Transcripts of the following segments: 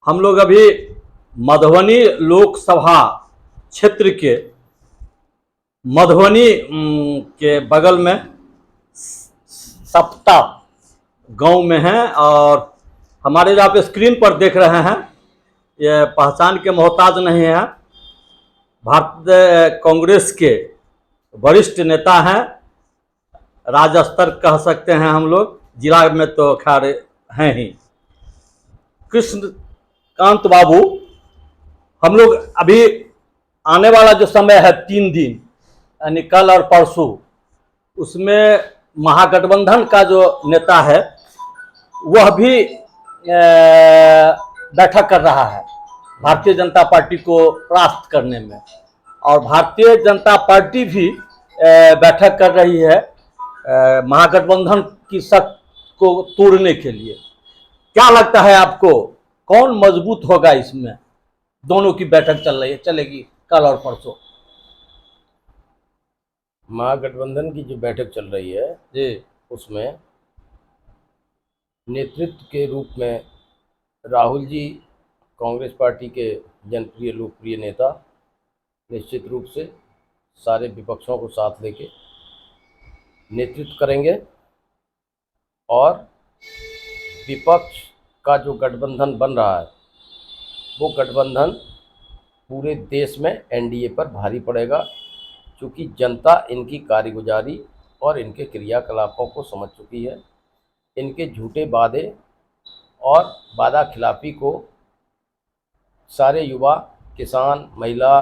हम लोग अभी मधुबनी लोकसभा क्षेत्र के मधुबनी के बगल में सप्ता गांव में हैं और हमारे जो आप स्क्रीन पर देख रहे हैं ये पहचान के मोहताज नहीं है। भारतीय कांग्रेस के वरिष्ठ नेता हैं, राज्य स्तर कह सकते हैं हम लोग, जिला में तो खैर हैं ही। कृष्णकांत बाबू, हम लोग अभी आने वाला जो समय है 3 दिन यानी कल और परसों, उसमें महागठबंधन का जो नेता है वह भी बैठक कर रहा है भारतीय जनता पार्टी को परास्त करने में, और भारतीय जनता पार्टी भी बैठक कर रही है महागठबंधन की शक्ति को तोड़ने के लिए। क्या लगता है आपको, कौन मजबूत होगा इसमें? दोनों की बैठक चलेगी कल और परसों। महागठबंधन की जो बैठक चल रही है जी, उसमें नेतृत्व के रूप में राहुल जी, कांग्रेस पार्टी के जनप्रिय लोकप्रिय नेता, निश्चित रूप से सारे विपक्षों को साथ लेके नेतृत्व करेंगे और विपक्ष का जो गठबंधन बन रहा है वो गठबंधन पूरे देश में एनडीए पर भारी पड़ेगा, क्योंकि जनता इनकी कारगुजारी और इनके क्रियाकलापों को समझ चुकी है। इनके झूठे वादे और वादा खिलाफी को सारे युवा, किसान, महिला,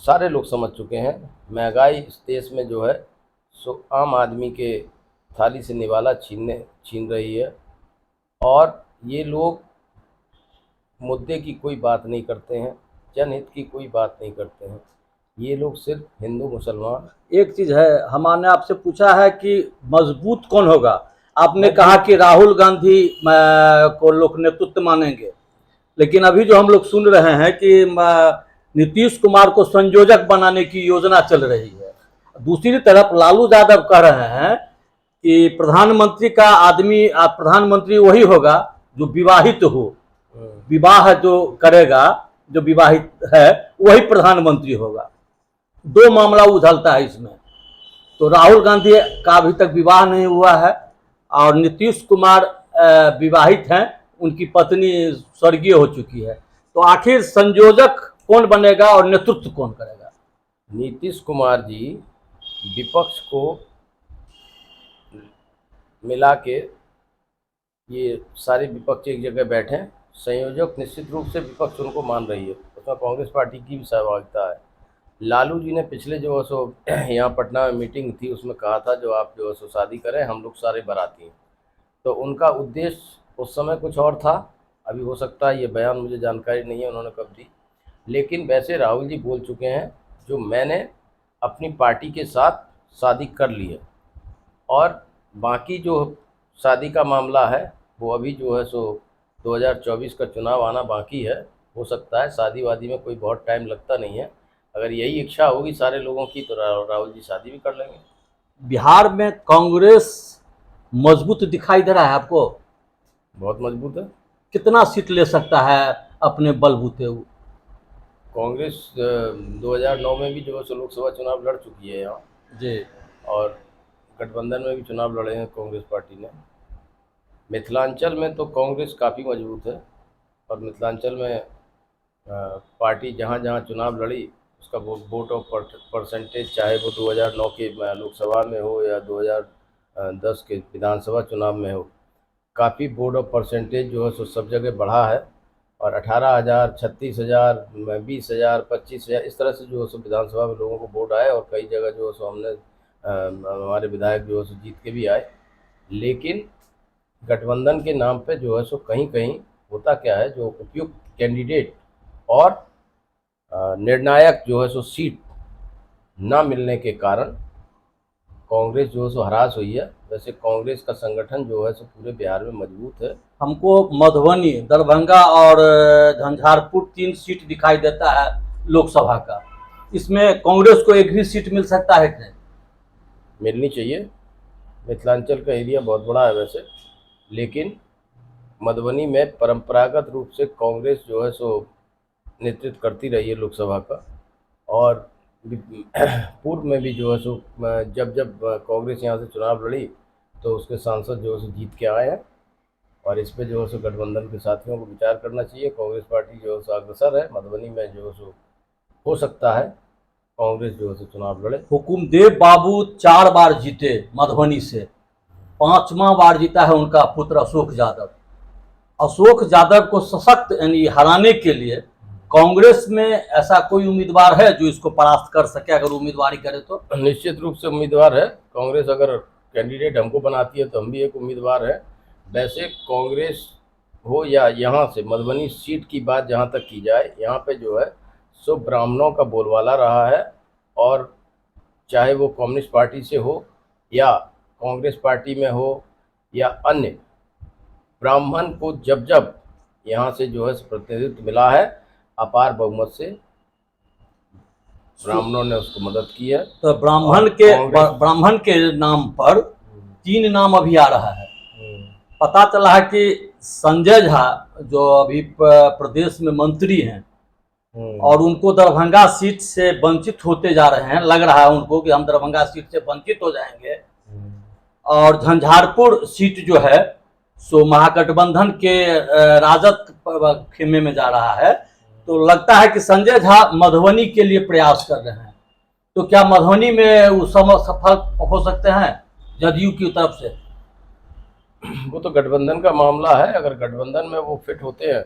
सारे लोग समझ चुके हैं। महंगाई इस देश में जो है सो आम आदमी के थाली से निवाला छीन रही है, और ये लोग मुद्दे की कोई बात नहीं करते हैं, जनहित की कोई बात नहीं करते हैं। ये लोग सिर्फ हिंदू मुसलमान। एक चीज है, हमारे आपसे पूछा है कि मजबूत कौन होगा। आपने कहा कि राहुल गांधी को लोग नेतृत्व मानेंगे, लेकिन अभी जो हम लोग सुन रहे हैं कि नीतीश कुमार को संयोजक बनाने की योजना चल रही है। दूसरी तरफ लालू यादव कह रहे हैं कि प्रधानमंत्री का आदमी, प्रधानमंत्री वही होगा जो विवाहित हो, विवाह जो करेगा, जो विवाहित है वही प्रधानमंत्री होगा। दो मामला उछलता है इसमें। तो राहुल गांधी का अभी तक विवाह नहीं हुआ है और नीतीश कुमार विवाहित हैं, उनकी पत्नी स्वर्गीय हो चुकी है। तो आखिर संयोजक कौन बनेगा और नेतृत्व कौन करेगा? नीतीश कुमार जी विपक्ष को मिला के, ये सारे विपक्ष एक जगह बैठे, संयोजक निश्चित रूप से विपक्ष उनको मान रही है, उसमें कांग्रेस पार्टी की भी सहभागिता है। लालू जी ने पिछले जो है सो यहाँ पटना में मीटिंग थी उसमें कहा था जो आप जो है सो शादी करें, हम लोग सारे बाराती हैं। तो उनका उद्देश्य उस समय कुछ और था, अभी हो सकता है ये बयान मुझे जानकारी नहीं है उन्होंने कब दी, लेकिन वैसे राहुल जी बोल चुके हैं जो मैंने अपनी पार्टी के साथ शादी कर ली है, और बाकी जो शादी का मामला है वो अभी जो है सो 2024 का चुनाव आना बाकी है। हो सकता है शादी वादी में कोई बहुत टाइम लगता नहीं है। अगर यही इच्छा होगी सारे लोगों की तो राहुल जी शादी भी कर लेंगे। बिहार में कांग्रेस मजबूत दिखाई दे रहा है आपको? बहुत मजबूत है। कितना सीट ले सकता है अपने बलबूते? कांग्रेस 2009 में भी जो है सो लोकसभा चुनाव लड़ चुकी है यहाँ जी, और गठबंधन में भी चुनाव लड़े हैं कांग्रेस पार्टी ने। मिथिलांचल में तो कांग्रेस काफ़ी मजबूत है, और मिथिलांचल में पार्टी जहाँ जहाँ चुनाव लड़ी उसका वोट ऑफ परसेंटेज, चाहे वो 2009 के लोकसभा में हो या 2010 के विधानसभा चुनाव में हो, काफ़ी वोट ऑफ परसेंटेज जो है सो सब जगह बढ़ा है, और 18,000, 36,000, 20,000, 25,000 इस तरह से जो है सो विधानसभा में लोगों को वोट आए, और कई जगह जो है सो हमने हमारे विधायक जो है सो जीत के भी आए। लेकिन गठबंधन के नाम पे जो है सो कहीं कहीं होता क्या है, जो उपयुक्त कैंडिडेट और निर्णायक जो है सो सीट ना मिलने के कारण कांग्रेस जो है सो हरास हुई है। वैसे कांग्रेस का संगठन जो है सो पूरे बिहार में मजबूत है। हमको मधुबनी, दरभंगा और झंझारपुर 3 सीट दिखाई देता है लोकसभा का। इसमें कांग्रेस को एक भी सीट मिल सकता है कि नहीं? मिलनी चाहिए। मिथिलांचल का एरिया बहुत बड़ा है वैसे, लेकिन मधुबनी में परंपरागत रूप से कांग्रेस जो है सो नेतृत्व करती रही है लोकसभा का, और पूर्व में भी जो है सो जब जब कांग्रेस यहाँ से चुनाव लड़ी तो उसके सांसद जो है सो जीत के आए हैं। और इस पे जो है सो गठबंधन के साथियों को विचार करना चाहिए। कांग्रेस पार्टी जो है सो अग्रसर है, मधुबनी में जो है सो हो सकता है कांग्रेस जो है सो चुनाव लड़े। हुकुमदेव बाबू 4 बार जीते मधुबनी से, 5वां बार जीता है उनका पुत्र अशोक यादव। अशोक यादव को सशक्त यानी हराने के लिए कांग्रेस में ऐसा कोई उम्मीदवार है जो इसको परास्त कर सके, अगर उम्मीदवारी करे तो? निश्चित रूप से उम्मीदवार है। कांग्रेस अगर कैंडिडेट हमको बनाती है तो हम भी एक उम्मीदवार है। वैसे कांग्रेस हो या यहाँ से मधुबनी सीट की बात जहाँ तक की जाए, यहाँ पे जो है सो ब्राह्मणों का बोलबाला रहा है, और चाहे वो कम्युनिस्ट पार्टी से हो या कांग्रेस पार्टी में हो या अन्य, ब्राह्मण को जब जब यहाँ से जो है प्रतिनिधित्व मिला है अपार बहुमत से ब्राह्मणों ने उसको मदद की है। तो ब्राह्मण के नाम पर 3 नाम अभी आ रहा है। पता चला है कि संजय झा जो अभी प्रदेश में मंत्री हैं और उनको दरभंगा सीट से वंचित होते जा रहे हैं, लग रहा है उनको कि हम दरभंगा सीट से वंचित हो जाएंगे, और झंझारपुर सीट जो है सो महागठबंधन के राजद खेमे में जा रहा है। तो लगता है कि संजय झा मधुबनी के लिए प्रयास कर रहे हैं। तो क्या मधुबनी में वो सफल हो सकते हैं जदयू की तरफ से? वो तो गठबंधन का मामला है। अगर गठबंधन में वो फिट होते हैं,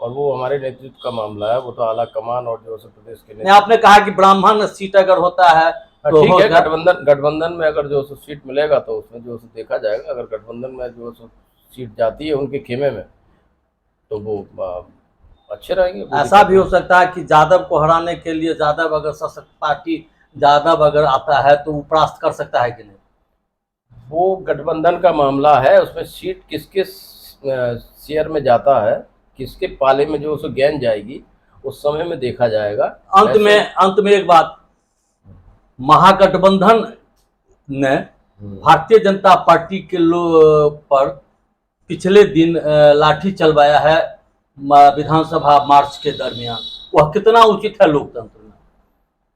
और वो हमारे नेतृत्व का मामला है, वो तो आला कमान और जो प्रदेश के नेतृत्व। आपने कहा कि ब्राह्मण सीट अगर होता है तो ठीक है, गठबंधन में अगर जो सीट मिलेगा तो उसमें जो देखा जाएगा। अगर गठबंधन में जो सीट जाती है उनके खेमे में तो वो अच्छे रहेंगे। ऐसा भी हो सकता है कि यादव को हराने के लिए यादव अगर सशक्त पार्टी यादव अगर आता है तो वो परास्त कर सकता है कि नहीं? वो गठबंधन का मामला है, उसमें सीट किसके शेयर में जाता है, किसके पाले में जो गेंद जाएगी, उस समय में देखा जाएगा। अंत में एक बात, महागठबंधन ने भारतीय जनता पार्टी के लोग पर पिछले दिन लाठी चलवाया है विधानसभा मार्च के दरमियान, वह कितना उचित है लोकतंत्र में?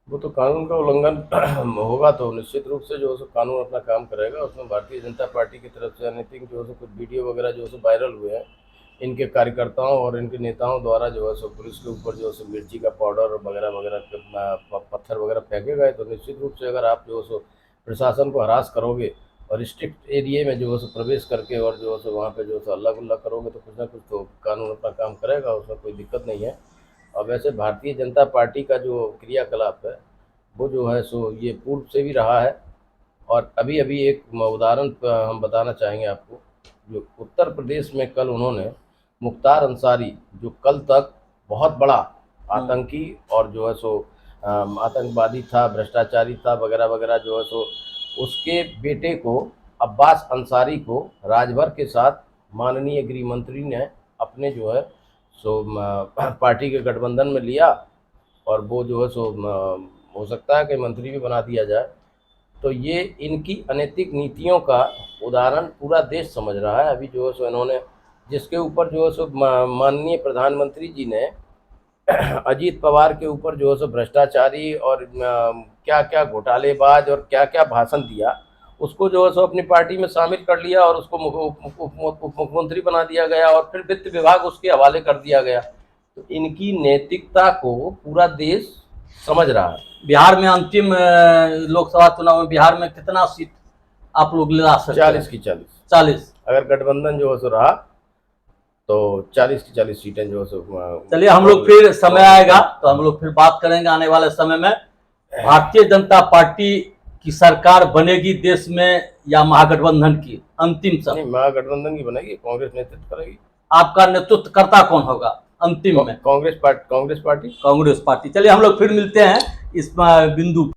वो तो कानून का उल्लंघन होगा, तो निश्चित रूप से जो है कानून अपना काम करेगा। उसमें भारतीय जनता पार्टी की तरफ से अनैतिक जो है कुछ वीडियो वगैरह जो है वायरल हुए हैं, इनके कार्यकर्ताओं और इनके नेताओं द्वारा जो है पुलिस के ऊपर जो है मिर्ची का पाउडर वगैरह वगैरह पत्थर वगैरह फेंके गए। तो निश्चित रूप से अगर आप जो है प्रशासन को हरास करोगे और स्ट्रिक्ट एरिया में जो है प्रवेश करके और जो है वहाँ पे जो है अल्लाह गुल्ला करोगे तो कुछ ना कुछ तो कानून अपना काम करेगा, उसमें कोई दिक्कत नहीं है। और वैसे भारतीय जनता पार्टी का जो क्रियाकलाप है वो जो है सो ये पूर्व से भी रहा है। और अभी अभी एक उदाहरण हम बताना चाहेंगे आपको। जो उत्तर प्रदेश में कल उन्होंने मुख्तार अंसारी, जो कल तक बहुत बड़ा आतंकी और जो है सो आतंकवादी था, भ्रष्टाचारी था वगैरह वगैरह, जो है सो उसके बेटे को अब्बास अंसारी को राजभर के साथ माननीय गृह मंत्री ने अपने जो है सो पार्टी के गठबंधन में लिया, और वो जो है सो हो सकता है कि मंत्री भी बना दिया जाए। तो ये इनकी अनैतिक नीतियों का उदाहरण पूरा देश समझ रहा है। अभी जो है सो इन्होंने जिसके ऊपर जो है सो माननीय प्रधानमंत्री जी ने अजीत पवार के ऊपर जो है सो भ्रष्टाचारी और क्या क्या घोटालेबाज और क्या क्या भाषण दिया, उसको जो है सो अपनी पार्टी में शामिल कर लिया और उसको उप मुख्यमंत्री बना दिया गया और फिर वित्त विभाग उसके हवाले कर दिया गया। तो इनकी नैतिकता को पूरा देश समझ रहा है। बिहार में अंतिम लोकसभा चुनाव में बिहार में कितना सीट आप लोग ला सकते हैं? 40 की 40। अगर गठबंधन जो है सो रहा तो 40 की 40 सीटें जो है। चलिए, हम लोग फिर समय आएगा तो हम लोग फिर बात करेंगे आने वाले समय में। भारतीय जनता पार्टी की सरकार बनेगी देश में या महागठबंधन की? अंतिम समय महागठबंधन की बनेगी, कांग्रेस नेतृत्व करेगी। आपका नेतृत्व करता कौन होगा अंतिम में? कांग्रेस पार्टी। चलिए, हम लोग फिर मिलते हैं इस बिंदु।